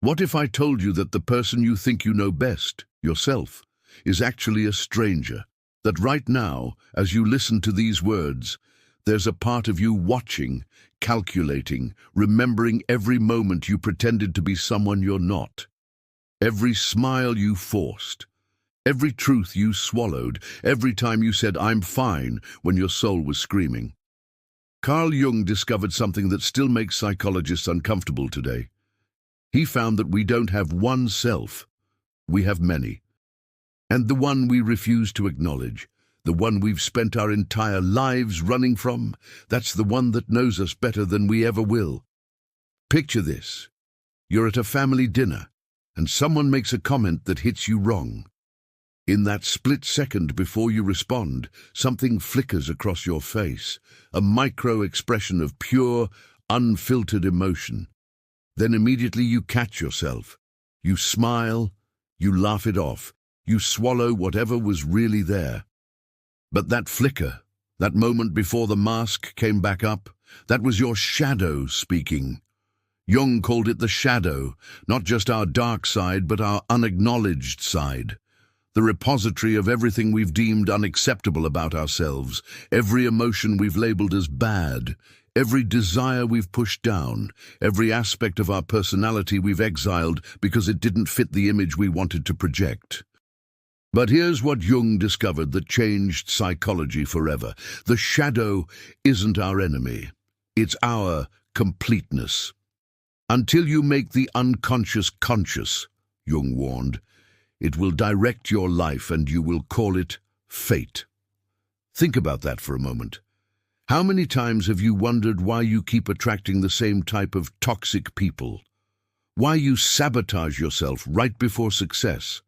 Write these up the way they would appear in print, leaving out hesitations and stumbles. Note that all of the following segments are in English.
What if I told you that the person you think you know best, yourself, is actually a stranger? That right now, as you listen to these words, there's a part of you watching, calculating, remembering every moment you pretended to be someone you're not. Every smile you forced. Every truth you swallowed. Every time you said, "I'm fine," when your soul was screaming. Carl Jung discovered something that still makes psychologists uncomfortable today. He found that we don't have one self, we have many. And the one we refuse to acknowledge, the one we've spent our entire lives running from, that's the one that knows us better than we ever will. Picture this. You're at a family dinner, and someone makes a comment that hits you wrong. In that split second before you respond, something flickers across your face, a micro-expression of pure, unfiltered emotion. Then immediately you catch yourself. You smile, you laugh it off, you swallow whatever was really there. But that flicker, that moment before the mask came back up, that was your shadow speaking. Jung called it the shadow, not just our dark side, but our unacknowledged side. The repository of everything we've deemed unacceptable about ourselves, every emotion we've labeled as bad, every desire we've pushed down, every aspect of our personality we've exiled because it didn't fit the image we wanted to project. But here's what Jung discovered that changed psychology forever. The shadow isn't our enemy. It's our completeness. Until you make the unconscious conscious, Jung warned, it will direct your life and you will call it fate. Think about that for a moment. How many times have you wondered why you keep attracting the same type of toxic people? Why you sabotage yourself right before success?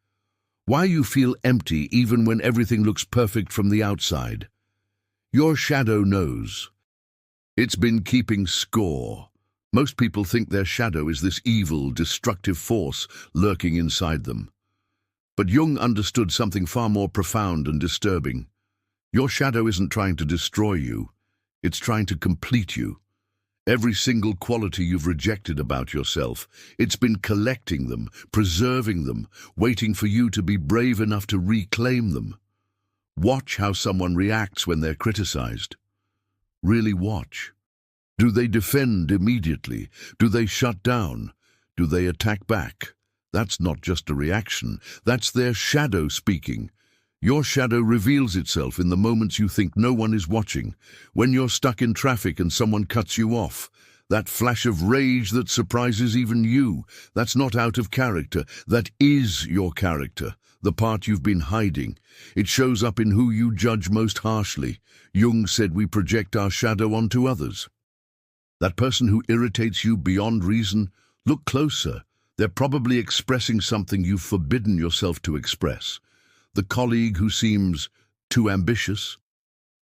Why you feel empty even when everything looks perfect from the outside? Your shadow knows. It's been keeping score. Most people think their shadow is this evil, destructive force lurking inside them. But Jung understood something far more profound and disturbing. Your shadow isn't trying to destroy you. It's trying to complete you. Every single quality you've rejected about yourself, it's been collecting them, preserving them, waiting for you to be brave enough to reclaim them. Watch how someone reacts when they're criticized. Really watch. Do they defend immediately? Do they shut down? Do they attack back? That's not just a reaction. That's their shadow speaking. Your shadow reveals itself in the moments you think no one is watching. When you're stuck in traffic and someone cuts you off, that flash of rage that surprises even you, that's not out of character. That is your character, the part you've been hiding. It shows up in who you judge most harshly. Jung said we project our shadow onto others. That person who irritates you beyond reason, look closer. They're probably expressing something you've forbidden yourself to express. The colleague who seems too ambitious.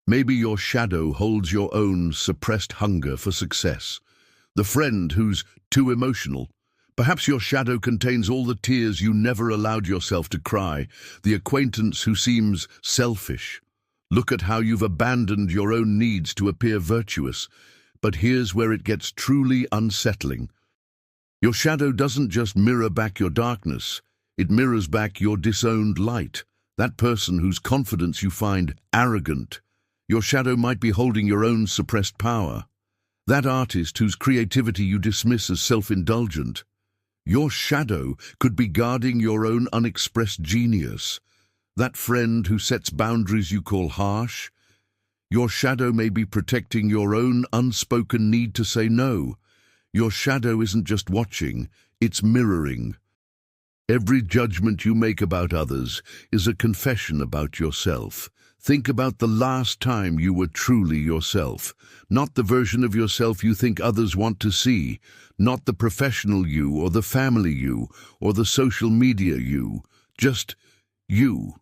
Maybe your shadow holds your own suppressed hunger for success. The friend who's too emotional. Perhaps your shadow contains all the tears you never allowed yourself to cry. The acquaintance who seems selfish. Look at how you've abandoned your own needs to appear virtuous. But here's where it gets truly unsettling. Your shadow doesn't just mirror back your darkness. It mirrors back your disowned light. That person whose confidence you find arrogant. Your shadow might be holding your own suppressed power. That artist whose creativity you dismiss as self-indulgent. Your shadow could be guarding your own unexpressed genius. That friend who sets boundaries you call harsh. Your shadow may be protecting your own unspoken need to say no. Your shadow isn't just watching, it's mirroring. Every judgment you make about others is a confession about yourself. Think about the last time you were truly yourself, not the version of yourself you think others want to see, not the professional you or the family you or the social media you, just you.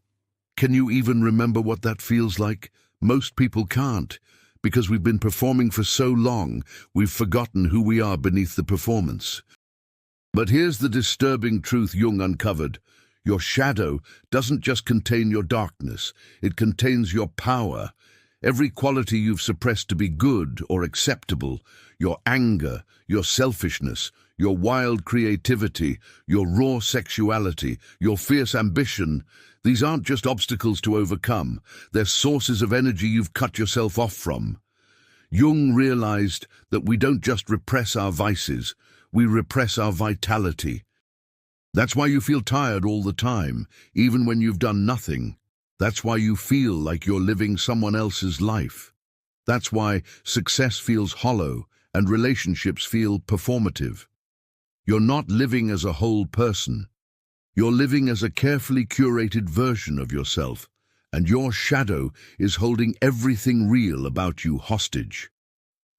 Can you even remember what that feels like? Most people can't, because we've been performing for so long, we've forgotten who we are beneath the performance. But here's the disturbing truth Jung uncovered. Your shadow doesn't just contain your darkness, it contains your power. Every quality you've suppressed to be good or acceptable, your anger, your selfishness, your wild creativity, your raw sexuality, your fierce ambition, these aren't just obstacles to overcome, they're sources of energy you've cut yourself off from. Jung realized that we don't just repress our vices, we repress our vitality. That's why you feel tired all the time, even when you've done nothing. That's why you feel like you're living someone else's life. That's why success feels hollow and relationships feel performative. You're not living as a whole person. You're living as a carefully curated version of yourself, and your shadow is holding everything real about you hostage.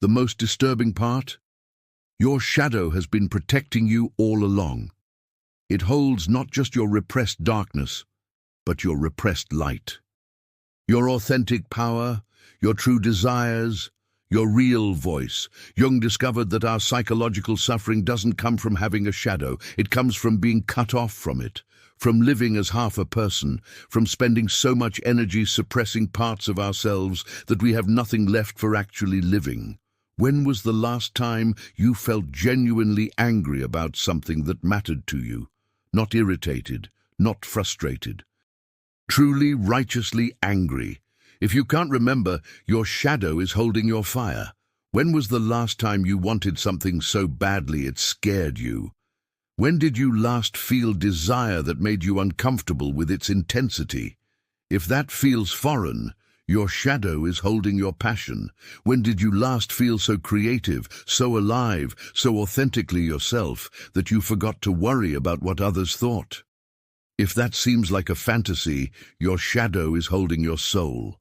The most disturbing part? Your shadow has been protecting you all along. It holds not just your repressed darkness, but your repressed light. Your authentic power, your true desires, your real voice. Jung discovered that our psychological suffering doesn't come from having a shadow. It comes from being cut off from it, from living as half a person, from spending so much energy suppressing parts of ourselves that we have nothing left for actually living. When was the last time you felt genuinely angry about something that mattered to you? Not irritated, not frustrated. Truly, righteously angry. If you can't remember, your shadow is holding your fire. When was the last time you wanted something so badly it scared you? When did you last feel desire that made you uncomfortable with its intensity? If that feels foreign, your shadow is holding your passion. When did you last feel so creative, so alive, so authentically yourself that you forgot to worry about what others thought? If that seems like a fantasy, your shadow is holding your soul.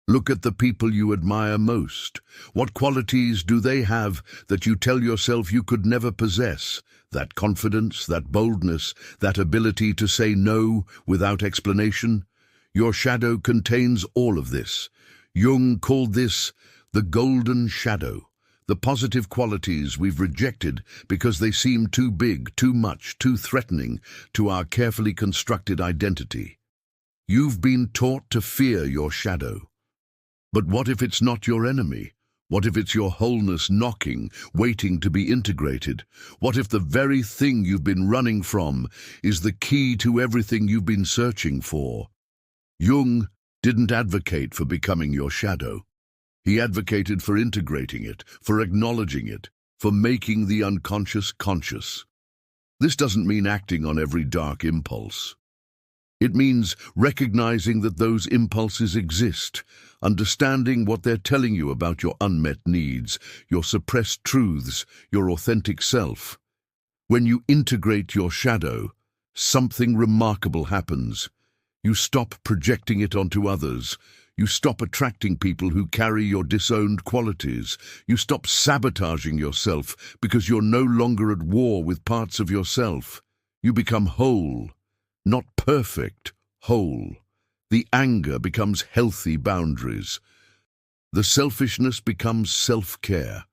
Look at the people you admire most. What qualities do they have that you tell yourself you could never possess? That confidence, that boldness, that ability to say no without explanation? Your shadow contains all of this. Jung called this the golden shadow, the positive qualities we've rejected because they seem too big, too much, too threatening to our carefully constructed identity. You've been taught to fear your shadow. But what if it's not your enemy? What if it's your wholeness knocking, waiting to be integrated? What if the very thing you've been running from is the key to everything you've been searching for? Jung didn't advocate for becoming your shadow. He advocated for integrating it, for acknowledging it, for making the unconscious conscious. This doesn't mean acting on every dark impulse. It means recognizing that those impulses exist, understanding what they're telling you about your unmet needs, your suppressed truths, your authentic self. When you integrate your shadow, something remarkable happens. You stop projecting it onto others. You stop attracting people who carry your disowned qualities. You stop sabotaging yourself because you're no longer at war with parts of yourself. You become whole. Not perfect, whole. The anger becomes healthy boundaries. The selfishness becomes self-care.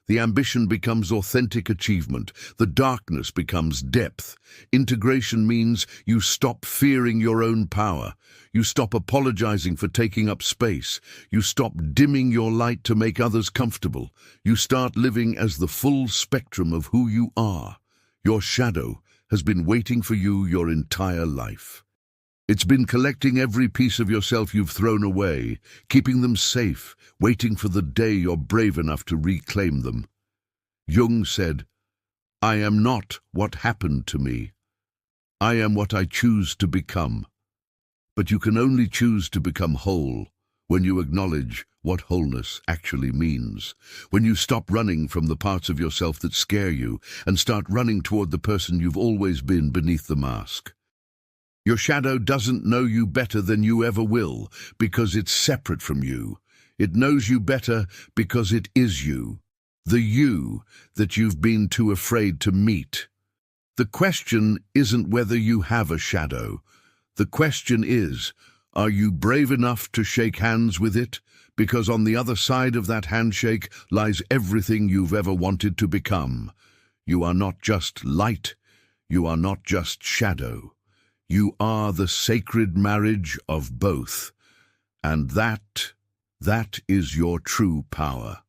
The ambition becomes authentic achievement. The darkness becomes depth. Integration means you stop fearing your own power. You stop apologizing for taking up space. You stop dimming your light to make others comfortable. You start living as the full spectrum of who you are. Your shadow has been waiting for you your entire life. It's been collecting every piece of yourself you've thrown away, keeping them safe, waiting for the day you're brave enough to reclaim them. Jung said, "I am not what happened to me. I am what I choose to become." But you can only choose to become whole when you acknowledge what wholeness actually means, when you stop running from the parts of yourself that scare you and start running toward the person you've always been beneath the mask. Your shadow doesn't know you better than you ever will because it's separate from you. It knows you better because it is you, the you that you've been too afraid to meet. The question isn't whether you have a shadow. The question is, are you brave enough to shake hands with it? Because on the other side of that handshake lies everything you've ever wanted to become. You are not just light. You are not just shadow. You are the sacred marriage of both. And that is your true power.